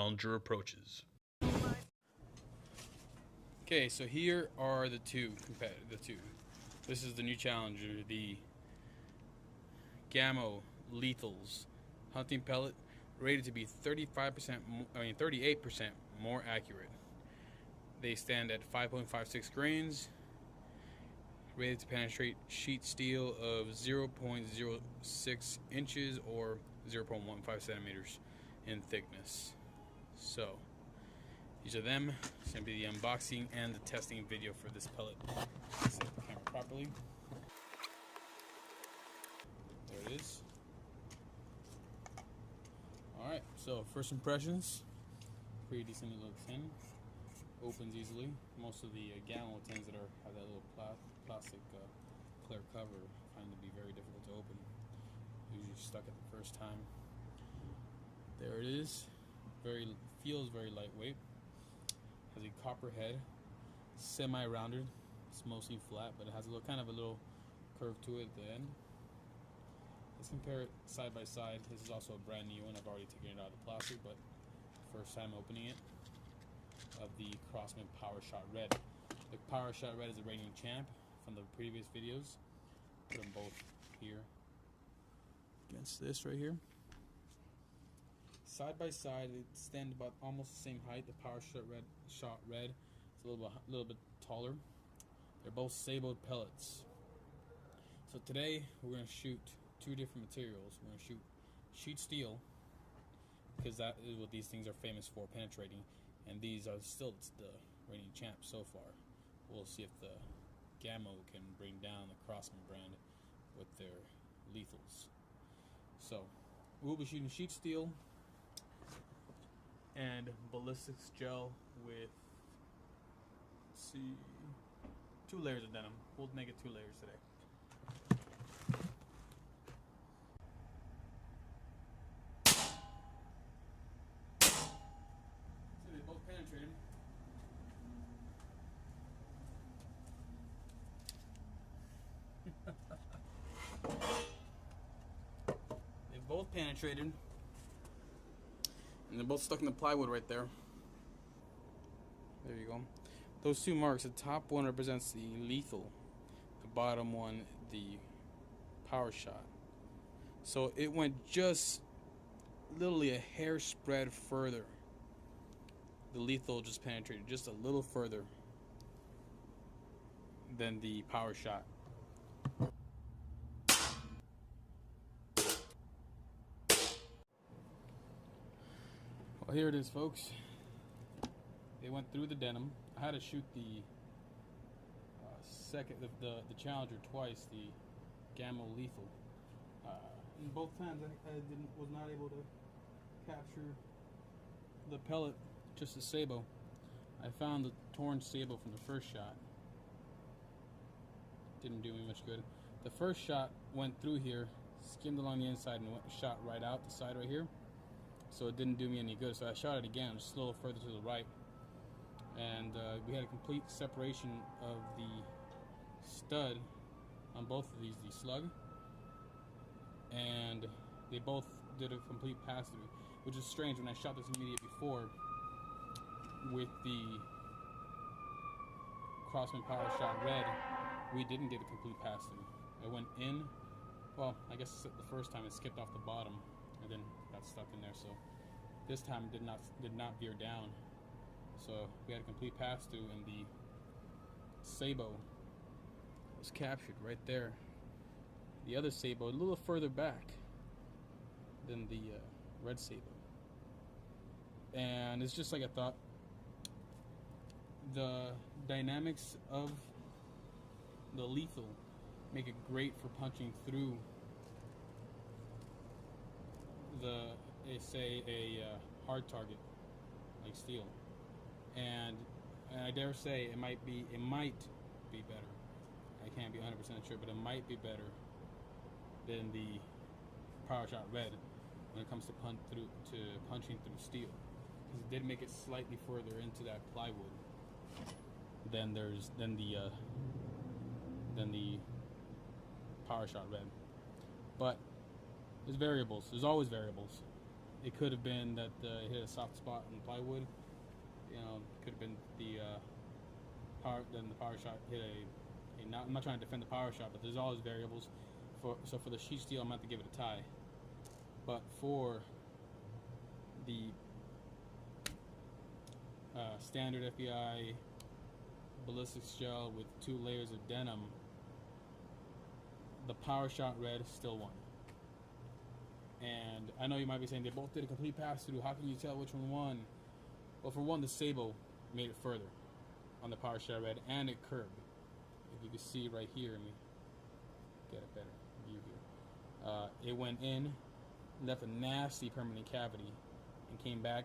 challenger approaches. Okay, so here are the two. This is the new challenger, the Gamo Lethals hunting pellet, rated to be 38% more accurate. They stand at 5.56 grains, rated to penetrate sheet steel of 0.06 inches or 0.15 centimeters in thickness. So these are them. It's going to be the unboxing and the testing video for this pellet. Set the camera properly. There it is. Alright, so first impressions. Pretty decently looks in. Opens easily. Most of the Gamo tins that have that little plastic clear cover find to be very difficult to open. Usually stuck at the first time. There it is. Feels very lightweight. Has a copper head, semi-rounded. It's mostly flat, but it has a little kind of a little curve to it at the end. Let's compare it side by side. This is also a brand new one. I've already taken it out of the plastic, but first time opening it. Of the Crossman Power Shot Red. The Power Shot Red is the reigning champ from the previous videos. Put them both here against this right here. Side by side, they stand about almost the same height. The Power Shot Red is a little bit taller. They're both sabled pellets. So today we're going to shoot two different materials. We're going to shoot sheet steel, because that is what these things are famous for, penetrating. And these are still the reigning champs so far. We'll see if the Gamo can bring down the Crossman brand with their lethals. So we'll be shooting sheet steel and ballistics gel with, let's see, 2 layers of denim. We'll make it 2 layers today. They both penetrated. They both penetrated. And they're both stuck in the plywood right there. There you go. Those 2 marks, the top one represents the lethal. The bottom one, the power shot. So it went just literally a hair spread further. The lethal just penetrated just a little further than the power shot. Well, here it is, folks. They went through the denim. I had to shoot the the Challenger twice, the Gamo Lethal. In both times, I was not able to capture the pellet, just the sabot. I found the torn sabot from the first shot. Didn't do me much good. The first shot went through here, skimmed along the inside, and shot right out the side right here. So it didn't do me any good. So I shot it again, just a little further to the right. And we had a complete separation of the stud on both of these, the slug. And they both did a complete pass-through, which is strange. When I shot this immediate before with the Crossman Power Shot Red, we didn't get a complete pass-through. It went in, well, I guess the first time it skipped off the bottom and then got stuck in there. So this time it did not veer down. So we had a complete pass-through, and the sabot was captured right there. The other sabot a little further back than the red sabot. And it's just like I thought. The dynamics of the lethal make it great for punching through a hard target like steel. And I dare say it might be better. I can't be 100% sure, but it might be better than the Power Shot Red when it comes to punching through steel, because it did make it slightly further into that plywood than the Power Shot Red. But there's variables. There's always variables. It could have been that it hit a soft spot in plywood. You know, could have been the power shot hit a not, I'm not trying to defend the power shot, but there's always variables. So for the sheet steel, I'm going to have to give it a tie. But for the standard FBI ballistics gel with 2 layers of denim, the power shot red still won. And I know you might be saying they both did a complete pass through. How can you tell which one won? Well, for one, the sable made it further on the power shot red, and it curved. If you can see right here, let me get a better view here. It went in, left a nasty permanent cavity, and came back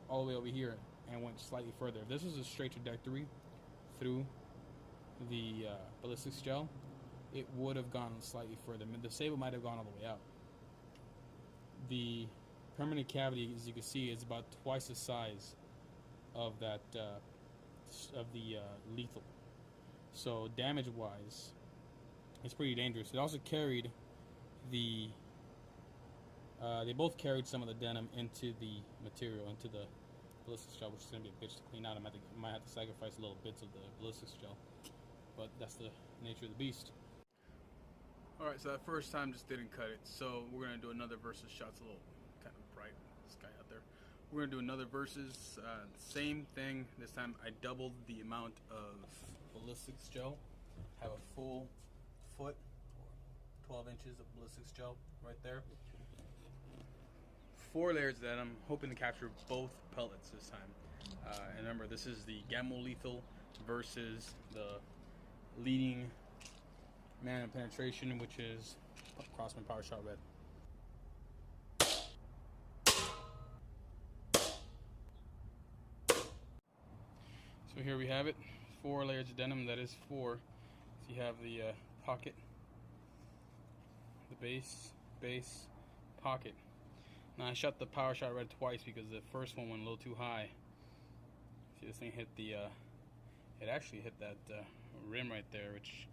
all the way over here and went slightly further. If this was a straight trajectory through the ballistics gel, it would have gone slightly further. The sable might have gone all the way out. The permanent cavity, as you can see, is about twice the size of that of the lethal. So damage-wise, it's pretty dangerous. It also carried the they both carried some of the denim into the material, into the ballistics gel, which is going to be a bitch to clean out. I might have to sacrifice little bits of the ballistics gel, but that's the nature of the beast. Alright, so that first time just didn't cut it, so we're going to do another versus shot. It's a little kind of bright, this guy out there. We're going to do another versus, same thing. This time I doubled the amount of ballistics gel. Have a full foot, 12 inches of ballistics gel right there. 4 layers of that. I'm hoping to capture both pellets this time. And remember, this is the Gamo lethal versus the leading man in penetration, which is Crossman Power Shot Red. So here we have it, 4 layers of denim. That is 4. So you have the pocket, the base, pocket. Now I shot the Power Shot Red twice because the first one went a little too high. See, this thing hit the, it actually hit that rim right there, which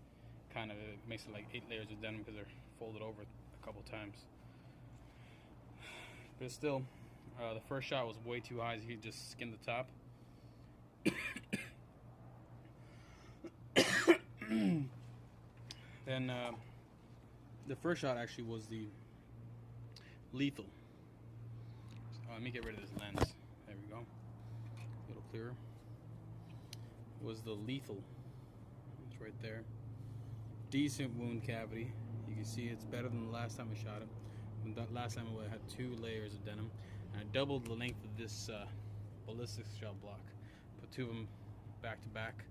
kind of makes it like 8 layers of denim because they're folded over a couple times. But still, the first shot was way too high, so he just skinned the top. Then the first shot actually was the lethal. So, let me get rid of this lens. There we go. A little clearer. Was the lethal. It's right there. Decent wound cavity. You can see it's better than the last time I shot it. Last time I had 2 layers of denim, and I doubled the length of this ballistics gel block. Put 2 of them back to back,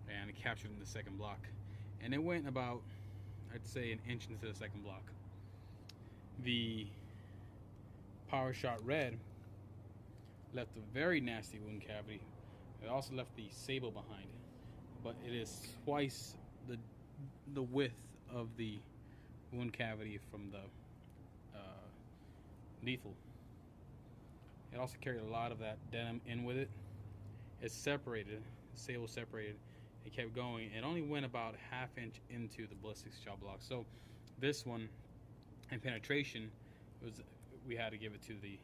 and I captured in the second block. And it went about, I'd say, an inch into the second block. The Power Shot Red left a very nasty wound cavity. It also left the sable behind, but it is twice the width of the wound cavity from the lethal. It also carried a lot of that denim in with it. It's separated, the sable separated. It kept going. It only went about ½ inch into the ballistics gel block. So this one, in penetration, we had to give it to the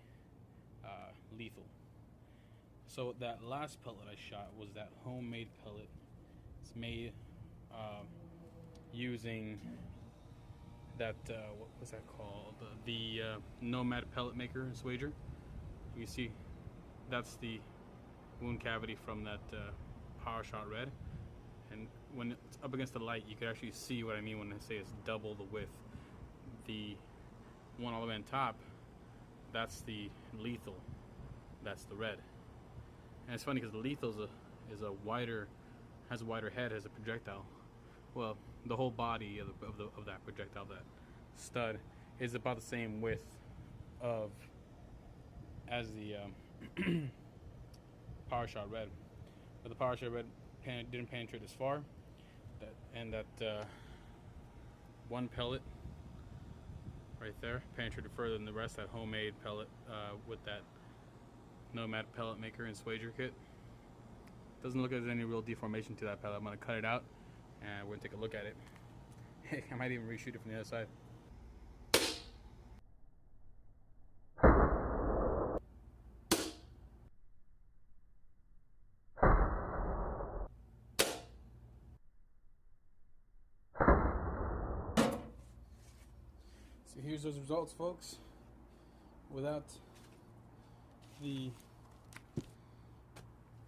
lethal. So that last pellet I shot was that homemade pellet. It's made using that what was that called? The Nomad pellet maker in Swager. You see, that's the wound cavity from that Power Shot Red. And when it's up against the light, you can actually see what I mean when I say it's double the width. The one all the way on top, that's the lethal. That's the red. And it's funny because the lethal has a wider head as a projectile. Well, the whole body of that projectile, that stud, is about the same width as the Power Shot Red. But the Power Shot Red didn't penetrate as far. That one pellet right there penetrated further than the rest. That homemade pellet with that Nomad pellet maker and Swager kit. Doesn't look like there's any real deformation to that pellet. I'm going to cut it out and we're going to take a look at it. Heck, I might even reshoot it from the other side. here's those results, folks. Without the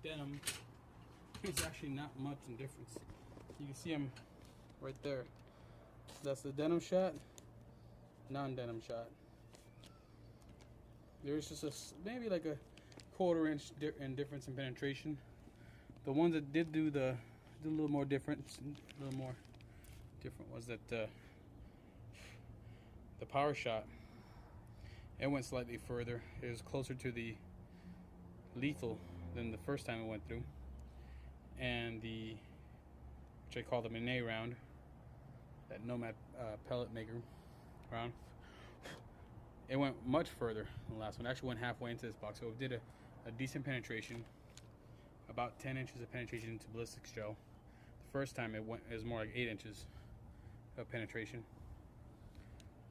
denim, there's actually not much in difference. You can see them right there. That's the denim shot, non-denim shot. There's just maybe like a quarter-inch difference in penetration. The ones that did do a little more different, was that the power shot. It went slightly further. It was closer to the lethal than the first time it went through. And which I call the Minet round, that Nomad pellet maker round, it went much further than the last one. It actually went halfway into this box, so it did a decent penetration, about 10 inches of penetration into ballistics gel. The first time it was more like 8 inches of penetration.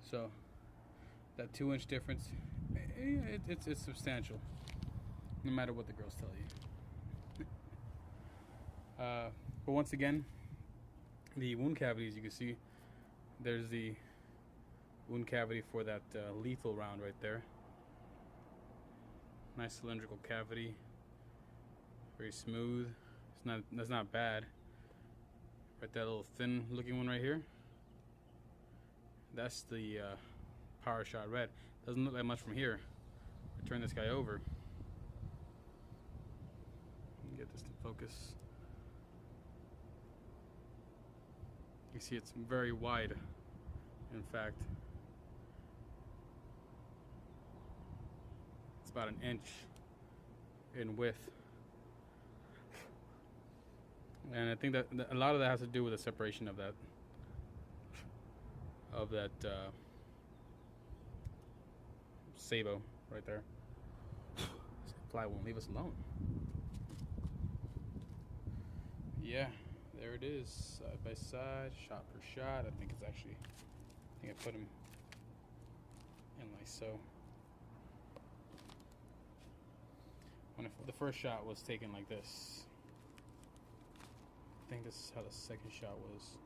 So that 2-inch difference, it's substantial, no matter what the girls tell you. But once again, the wound cavities, you can see there's the wound cavity for that lethal round right there. Nice cylindrical cavity, very smooth. That's not bad. Right, that little thin looking one right here, that's the power shot red. Doesn't look like much from here. I turn this guy over. Get this to focus. You see it's very wide, in fact. It's about an inch in width. And I think that a lot of that has to do with the separation of that sabo right there. This fly won't leave us alone. Yeah, there it is, side by side, shot per shot. I think I put them in like so. The first shot was taken like this. I think this is how the second shot was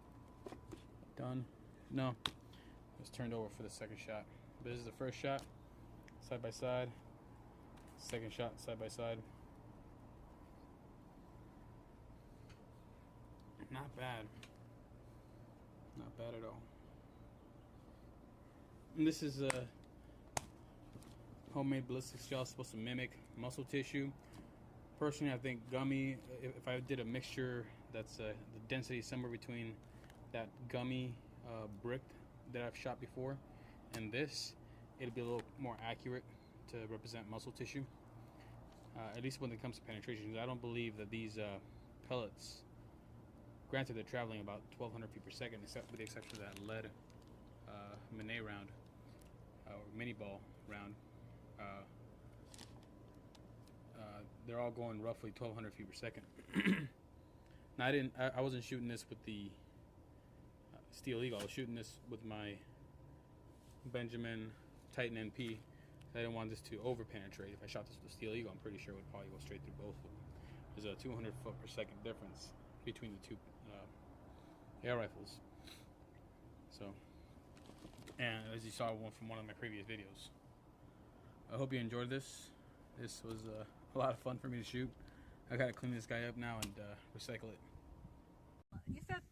done. No, it was turned over for the second shot. But this is the first shot, side by side. Second shot, side by side. Not bad. Not bad at all. And this is a homemade ballistics gel, supposed to mimic muscle tissue. Personally, I think gummy, if I did a mixture that's the density somewhere between that gummy brick that I've shot before and this, it'll be a little more accurate to represent muscle tissue. At least when it comes to penetration. I don't believe that these pellets, granted they're traveling about 1,200 feet per second, except with the exception of that lead Minet round, or mini ball round, they're all going roughly 1,200 feet per second. Now I wasn't shooting this with the Steel Eagle. I was shooting this with my Benjamin Titan NP. I didn't want this to over penetrate. If I shot this with the Steel Eagle, I'm pretty sure it would probably go straight through both of them. There's a 200 foot per second difference between the two air rifles. So, and as you saw from one of my previous videos, I hope you enjoyed this. This was a lot of fun for me to shoot. I gotta clean this guy up now and recycle it. You said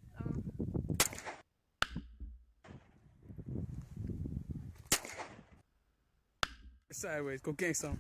Sideways, go gang some.